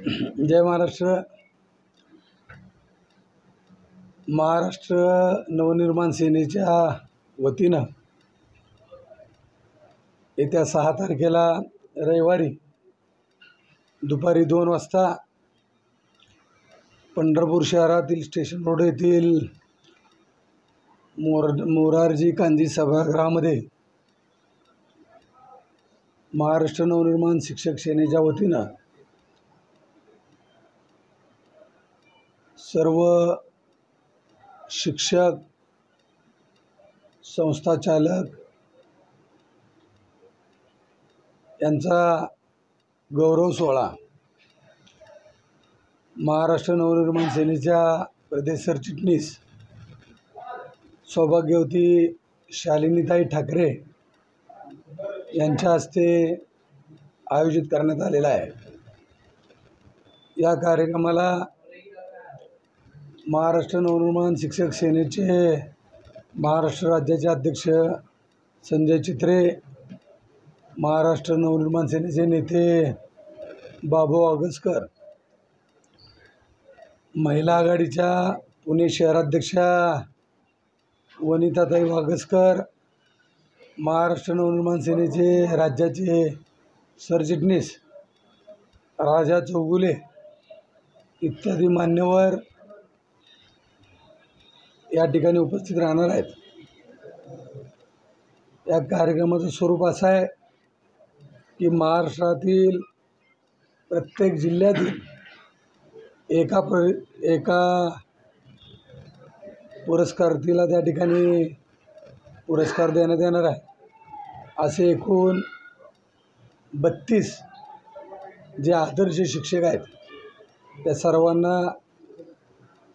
जय महाराष्ट्र. महाराष्ट्र नवनिर्माण सेनेच्या वतीनं येत्या 6 तारखेला रविवारी दुपारी 2 वाजता पंढरपूर शहरातील स्टेशन रोड येथील मोरारजी कांजी सभागृहामध्ये महाराष्ट्र नवनिर्माण शिक्षक सेनेच्या वतीनं सर्व शिक्षक, संस्थाचालक यांचा गौरव सोहळा महाराष्ट्र नवनिर्माण सेनेच्या प्रदेश सरचिटणीस सौभाग्यवती शालिनीताई ठाकरे यांच्या हस्ते आयोजित करण्यात आलेला आहे. या कार्यक्रमाला महाराष्ट्र नवनिर्माण शिक्षक सेनेचे महाराष्ट्र राज्याचे अध्यक्ष संजय चित्रे, महाराष्ट्र नवनिर्माण सेनेचे नेते बाबू आगसकर, महिला आघाडीच्या पुणे शहराध्यक्षा वनिताताई वागसकर, महाराष्ट्र नवनिर्माण सेनेचे राज्याचे सरचिटणीस राजा चौगुले इत्यादी मान्यवर या ठिकाणी उपस्थित राहणार आहेत. या कार्यक्रमाचं स्वरूप असं आहे की महाराष्ट्रातील प्रत्येक जिल्ह्यातील एका पुरस्कारार्थीला त्या ठिकाणी पुरस्कार देण्यात येणार आहे. असे एकूण 32 जे आदर्श शिक्षक आहेत त्या सर्वांना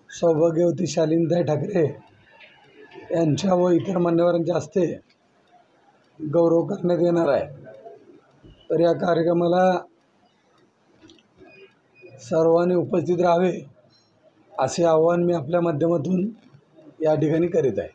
सौभाग्यवती शालिनीताई ठाकरे यांच्या व इतर मान्यवरांच्या हस्ते गौरव करण्यात येणार आहे. तर या कार्यक्रमाला सर्वांनी उपस्थित राहावे असे आवाहन मी आपल्या माध्यमातून या ठिकाणी करीत आहे.